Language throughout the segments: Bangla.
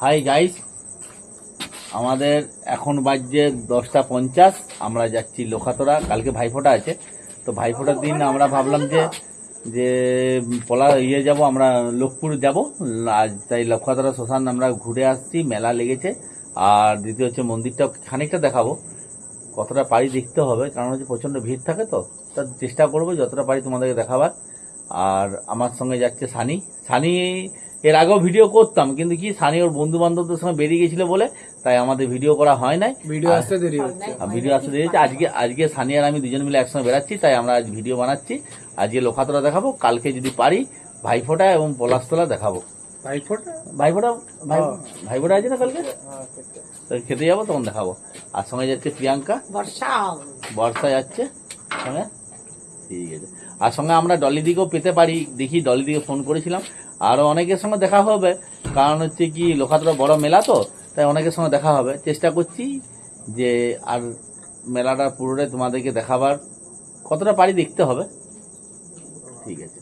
হাই গাইস, আমাদের এখন বাজছে 10:50। আমরা যাচ্ছি লোখাতড়া। কালকে ভাইফোঁটা আছে, তো ভাইফোঁটার দিন আমরা ভাবলাম যে পলা যাব, আমরা লোকপুর যাব। আজ তাই লোখাতড়া শ্মশান আমরা ঘুরে আসছি, মেলা লেগেছে। আর দ্বিতীয় হচ্ছে মন্দিরটা খানিকটা দেখাবো, কতটা পারি দেখতে হবে, কারণ হচ্ছে প্রচণ্ড ভিড় থাকে, তো তার চেষ্টা করবো যতটা পারি তোমাদেরকে দেখাবার। আর আমার সঙ্গে যাচ্ছে সানি। এর আগেও ভিডিও করতাম, কিন্তু কি সানি ওর বন্ধু বান্ধবদের সঙ্গে বেরিয়ে গেছিল বলে তাই আমাদের ভিডিও করা হয় নাই। ভিডিও আসতে দেরি হচ্ছে। আজকে সানি আর আমি দুজন মিলে একসঙ্গে বেরাচ্ছি, তাই আমরা আজ ভিডিও বানাচ্ছি। আজকে লোখাতড়া দেখাবো, কালকে যদি পারি ভাইফোঁটা এবং পলাশতলা দেখাবো। ভাইফোঁটা আছে না কালকে, খেতে যাবো, তখন দেখাবো। আর সঙ্গে যাচ্ছে প্রিয়াঙ্কা, বর্ষা যাচ্ছে সঙ্গে, ঠিক আছে। আর সঙ্গে আমরা ডলি দিকেও পেতে পারি, দেখি ডলি দিকে ফোন করেছিলাম। আরও অনেকের সঙ্গে দেখা হবে, কারণ হচ্ছে কি লোখাতড়া বড় মেলা, তো তাই অনেকের সঙ্গে দেখা হবে। চেষ্টা করছি যে আর মেলাটা পুরোটাই তোমাদেরকে দেখাবার, কতটা পারি দেখতে হবে, ঠিক আছে।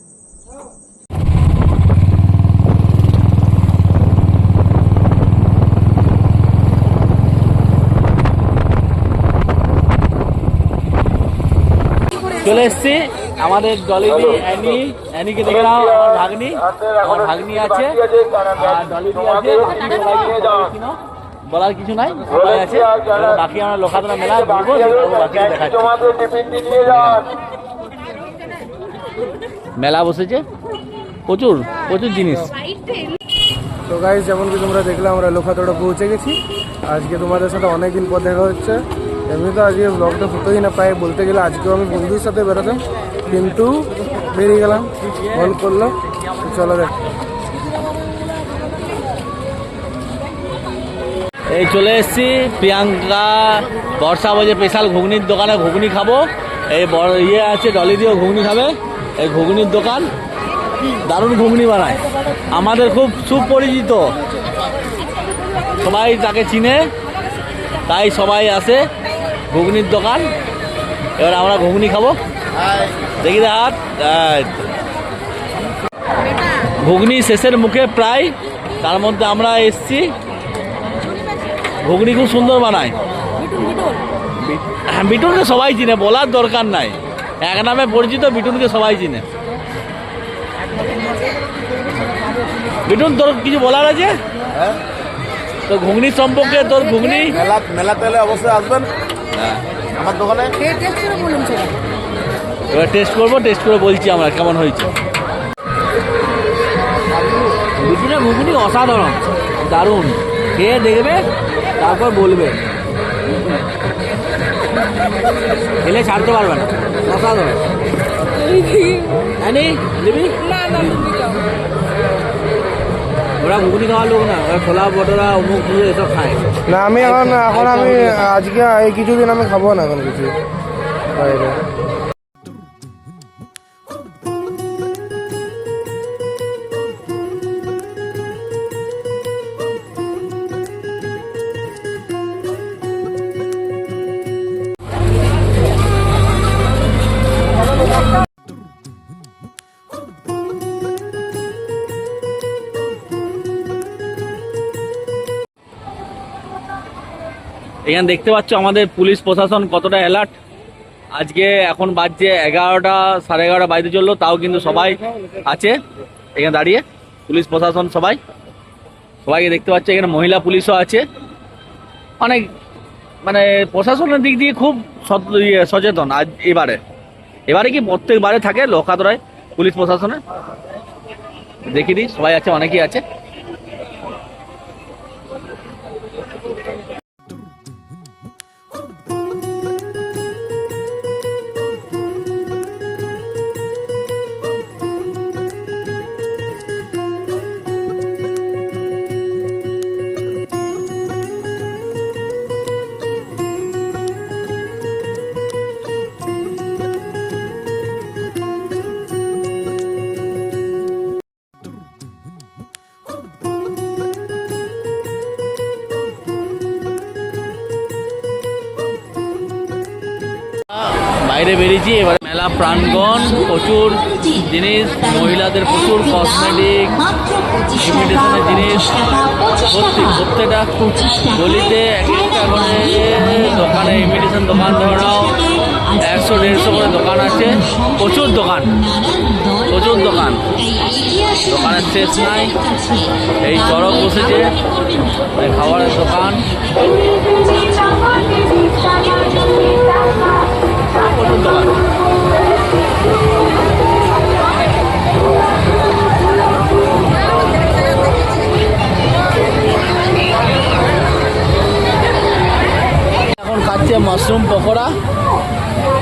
চলে এসছি আমাদের ডলিদি অ্যানিকে দেখে নাও। আমার ভাগ্নি আছে, আর ডলিদি আছে, বলার কিছু নাই, সবাই আছে। বাকি আমরা লোখাতড়া মেলা ঘুরবো, বাকি দেখাচ্ছি। মেলা বসেছে, প্রচুর জিনিস। তো গাইস, যেমন কি তোমরা দেখলে আমরা লোখাতড়া পৌঁছে গেছি। আজকে তোমাদের সাথে অনেকদিন পর দেখা হচ্ছে। এমনি তো আজকে ব্লগটা হতোই না, প্রায় বলতে গেলে আজকেও আমি বন্ধুর সাথে বেরোতাম, কিন্তু বেরিয়ে গেলাম, ফোন করলো। চলো দেখ, এই চলে এসছি প্রিয়াঙ্কা বর্ষা বলছে স্পেশাল ঘুগনির দোকানে ঘুগনি খাবো। এই বড় আছে, ডলি দিয়েও ঘুগনি খাবে। এই ঘুগনির দোকান দারুণ ঘুগনি বানায়, আমাদের খুব সুপরিচিত, সবাই তাকে চিনে, তাই সবাই আসে ঘুগনির দোকান। এবার আমরা ঘুগনি খাবো, দেখি হাত। ঘুগনি শেষের মুখে প্রায়, তার মধ্যে আমরা এসছি। ঘুগনি খুব সুন্দর বানায়, বিটুনকে সবাই চিনে, বলার দরকার নাই, এক নামে পরিচিত, বিটুনকে সবাই চিনে। বিটুন, তোর কিছু বলার আছে? তো ঘুগনির সম্পর্কে, তোর ঘুগনি মেলাতে এলে অবশ্যই আসবেন আমার দোকানে। এবার টেস্ট করে বলছি আমরা কেমন হয়েছে। বিটুনের ঘুগনি অসাধারণ, দারুণ, খেয়ে দেখবে তারপর বলবে, খেলে ছাড়তে পারবে না, অসাধারণ। নিবি? ওরা ঘুগনি খাওয়ার লোক না, ওরা ছোলা বটোরা অমুক এসব খায় না। আমি এখন আমি আজকে এই কিছুদিন আমি খাবো না এখন কিছু বাইরে। এখানে দেখতে পাচ্ছ আমাদের পুলিশ প্রশাসন কতটা অ্যালার্ট। আজকে এখন বাজছে 11টা, 11:30 বাজতে চললো, তাও কিন্তু সবাই আছে এখানে দাঁড়িয়ে, পুলিশ প্রশাসন সবাইকে দেখতে পাচ্ছে। এখানে মহিলা পুলিশও আছে, অনেক, মানে প্রশাসনের দিক দিয়ে খুব সচেতন। আজ এবারে কি প্রত্যেকবারে থাকে লোখাতড়ায় পুলিশ প্রশাসনে, দেখি দিই সবাই আছে, অনেকেই আছে। বাইরে বেরিয়েছি, এবার মেলা প্রাঙ্গণ, প্রচুর জিনিস, মহিলাদের প্রচুর কসমেটিক, ইমিটেশনের জিনিস, ভর্তি প্রত্যেকটা গলিতে এক একটা করে দোকানে ইমিটেশন দোকান ধরে নাও 100-150 করে দোকান আছে, প্রচুর দোকান দোকানের শেষ নাই। এই চড়ক বসেছে, এই খাবারের দোকান, প্রচুর দোকান। এখন খাচ্ছে মাশরুম পকোড়া,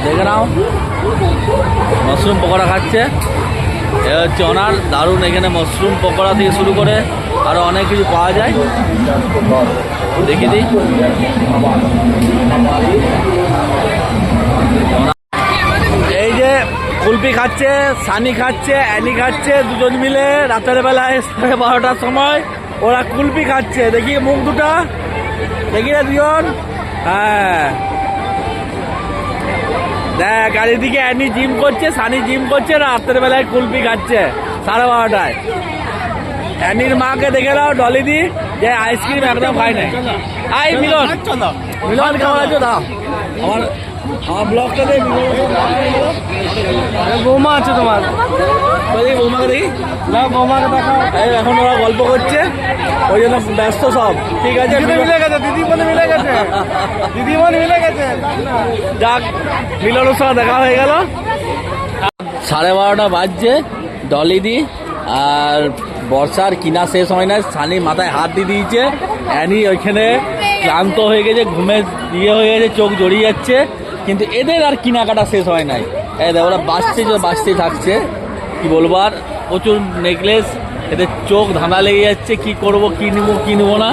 দেখে নাও মাশরুম পকোড়া খাচ্ছে। এ হচ্ছে ওনার দারুণ, এখানে মাশরুম পকোড়া থেকে শুরু করে আরো অনেক কিছু পাওয়া যায়। দেখি দিই, এই যে কুলপি খাচ্ছে, সানি খাচ্ছে, অ্যানি খাচ্ছে, দুজন মিলে রাতের বেলায় 12টার সময় ওরা কুলপি খাচ্ছে। দেখি মুখ দুটা, দেখি না দুজন। হ্যাঁ দেখ, আর এদিকে অ্যানি জিম করছে, সানি জিম করছে, রাতের বেলায় কুলপি খাচ্ছে 12:30টায়। অ্যানির মাকে দেখে নাও, ডলিদি, যে আইসক্রিম একদম খাই নাই। আই মিলন, মিলন কেমন আছো? দাও আমার ব্লগটা দেখ। বৌমা আছে তোমার? বৌমাকে দেখি না, বৌমাকে দেখো। এই এখন ওরা গল্প করছে, ওই জন্য ব্যস্ত সব। ঠিক আছে, মিলে গেছে, দিদি মনে মিলে গেছে, দিদি মনে মিলে গেছে। যাক, মিলনের সঙ্গে দেখা হয়ে গেল। 12:30 বাজছে, ডলিদি আর বর্ষার কিনা শেষ হয় না, সানি মাথায় হাত দিয়ে দিয়েছে, অ্যানি ওইখানে ক্লান্ত হয়ে গেছে, ঘুমে ইয়ে হয়ে গেছে, চোখ জড়িয়ে যাচ্ছে, কিন্তু এদের আর কেনাকাটা শেষ হয় নাই। ওরা বাঁচতে থাকছে, কি বলবো আর, প্রচুর নেকলেস, এদের চোখ ধাঁধা লেগে যাচ্ছে, কি করব, কি নিবো না।